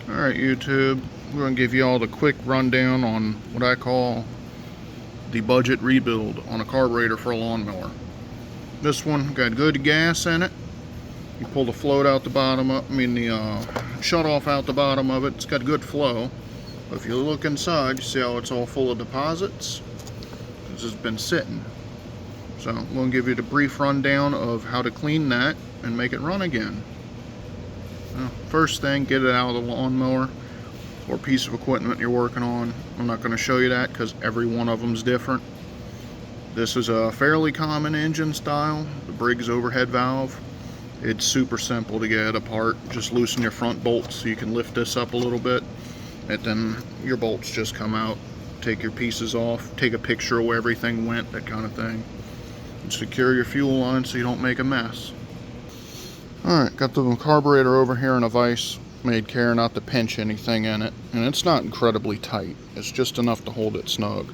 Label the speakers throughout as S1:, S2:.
S1: Alright YouTube, we're going to give you all the quick rundown on what I call the budget rebuild on a carburetor for a lawnmower. This one got good gas in it. You pull the float out the bottom of, the shut off out the bottom of it. It's got good flow. But if you look inside, you see how it's all full of deposits? This has been sitting. So I'm going to give you the brief rundown of how to clean that and make it run again. First thing, get it out of the lawnmower or piece of equipment you're working on. I'm not going to show you that because every one of them is different. This is a fairly common engine style, the Briggs overhead valve. It's super simple to get it apart. Just loosen your front bolts so you can lift this up a little bit, and then your bolts just come out. Take your pieces off, take a picture of where everything went, that kind of thing. And secure your fuel line so you don't make a mess. Alright, got the carburetor over here in a vise. Made care not to pinch anything in it. And it's not incredibly tight. It's just enough to hold it snug.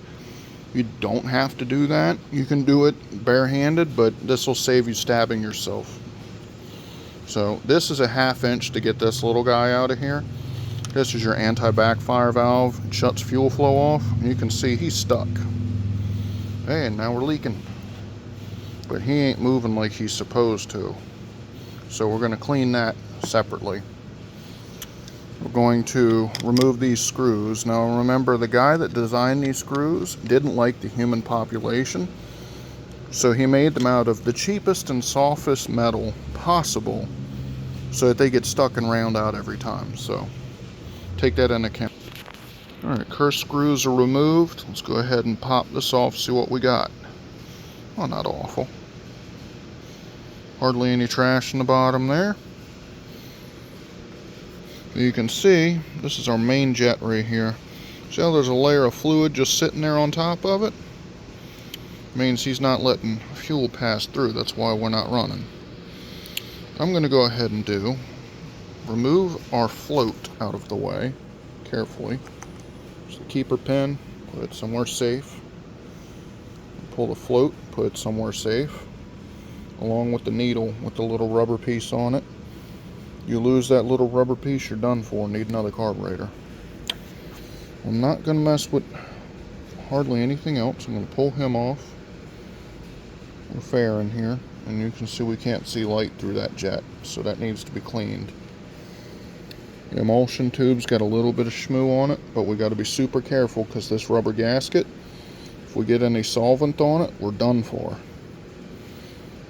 S1: You don't have to do that. You can do it barehanded, but this will save you stabbing yourself. So this is a 1/2 inch to get this little guy out of here. This is your anti-backfire valve. It shuts fuel flow off. And you can see he's stuck. Hey, and now we're leaking. But he ain't moving like he's supposed to. So we're going to clean that separately. We're going to remove these screws. Now remember, the guy that designed these screws didn't like the human population, so he made them out of the cheapest and softest metal possible so that they get stuck and round out every time. So take that into account. Alright, cursed screws are removed. Let's go ahead and pop this off, see what we got. Well, not awful. Hardly any trash in the bottom there. You can see, this is our main jet right here. See how there's a layer of fluid just sitting there on top of it? Means he's not letting fuel pass through. That's why we're not running. I'm going to go ahead and remove our float out of the way carefully. Just the keeper pin, put it somewhere safe. Pull the float, put it somewhere safe, along with the needle with the little rubber piece on it. You lose that little rubber piece, you're done for. Need another carburetor. I'm not going to mess with hardly anything else. I'm going to pull him off. We're fair in here, and you can see we can't see light through that jet, so that needs to be cleaned. The emulsion tube's got a little bit of schmoo on it, but we got to be super careful because this rubber gasket, if we get any solvent on it, we're done for.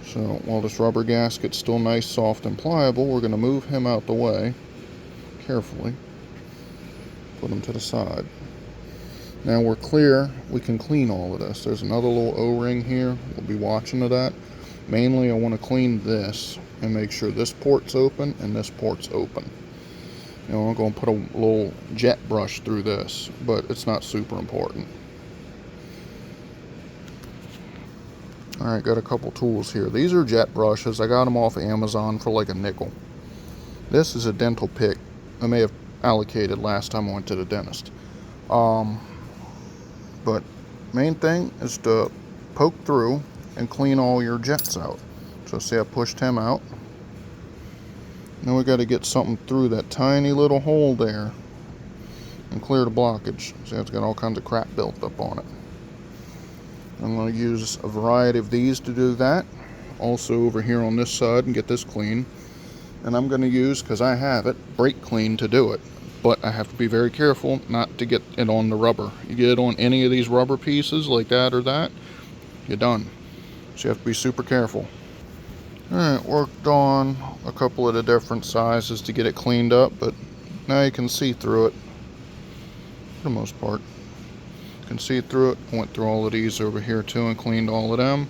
S1: So while this rubber gasket's still nice, soft, and pliable, we're going to move him out the way carefully. Put him to the side. Now we're clear. We can clean all of this. There's another little O-ring here. We'll be watching to that. Mainly I want to clean this and make sure this port's open and this port's open. You know, I'm going to put a little jet brush through this, but it's not super important. Alright, got a couple tools here. These are jet brushes. I got them off Amazon for like a nickel. This is a dental pick I may have allocated last time I went to the dentist. But main thing is to poke through and clean all your jets out. So see, I pushed him out. Now we got to get something through that tiny little hole there and clear the blockage. See, it's got all kinds of crap built up on it. I'm going to use a variety of these to do that. Also over here on this side and get this clean. And I'm going to use, because I have it, brake clean to do it. But I have to be very careful not to get it on the rubber. You get it on any of these rubber pieces like that or that, you're done. So you have to be super careful. Alright, worked on a couple of the different sizes to get it cleaned up, but now you can see through it for the most part. Can see through it. I went through all of these over here too and cleaned all of them.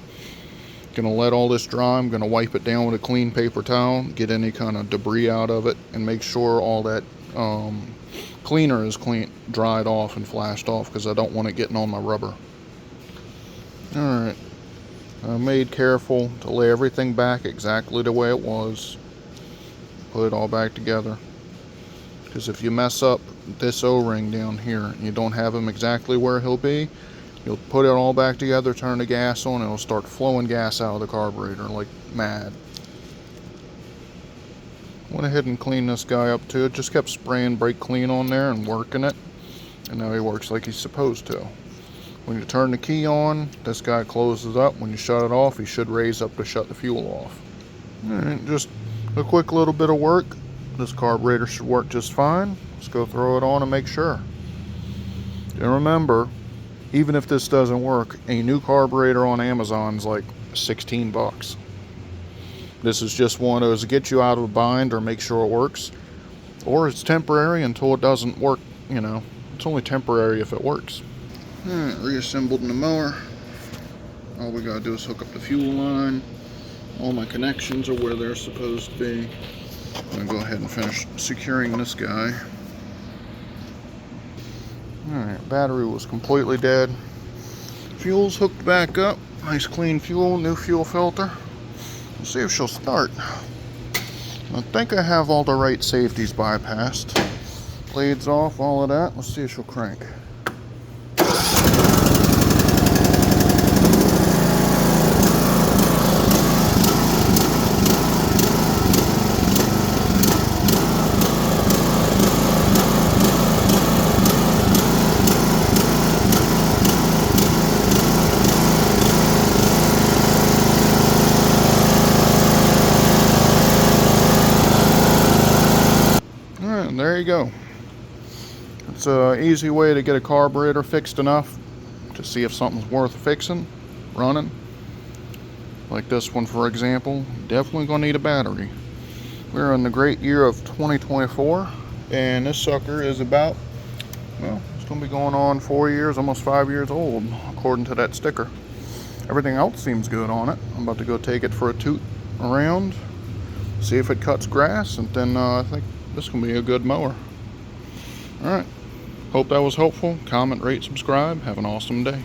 S1: Gonna let all this dry. I'm gonna wipe it down with a clean paper towel, get any kind of debris out of it, and make sure all that cleaner is dried off and flashed off, because I don't want it getting on my rubber. Alright, I made careful to lay everything back exactly the way it was. Put it all back together. Because if you mess up this O-ring down here and you don't have him exactly where he'll be, you'll put it all back together, turn the gas on, and it'll start flowing gas out of the carburetor like mad. Went ahead and cleaned this guy up too. Just kept spraying brake clean on there and working it, and now he works like he's supposed to. When you turn the key on, this guy closes up. When you shut it off, he should raise up to shut the fuel off. Alright, just a quick little bit of work. This carburetor should work just fine. Let's go throw it on and make sure. And remember, even if this doesn't work, a new carburetor on Amazon's like 16 bucks. This is just one of those to get you out of a bind or make sure it works. Or it's temporary until it doesn't work, you know. It's only temporary if it works. Alright, reassembled in the mower. All we gotta do is hook up the fuel line. All my connections are where they're supposed to be. I'm gonna go ahead and finish securing this guy. Alright, battery was completely dead. Fuel's hooked back up. Nice clean fuel, new fuel filter. Let's see if she'll start. I think I have all the right safeties bypassed. Blades off, all of that. Let's see if she'll crank. And there you go. It's an easy way to get a carburetor fixed enough to see if something's worth fixing, running. Like this one, for example, definitely gonna need a battery. We're in the great year of 2024, and this sucker is about, well, it's gonna be going on 4 years, almost 5 years old, according to that sticker. Everything else seems good on it. I'm about to go take it for a toot around, see if it cuts grass, and then I think this is going to be a good mower. Alright, hope that was helpful. Comment, rate, subscribe. Have an awesome day.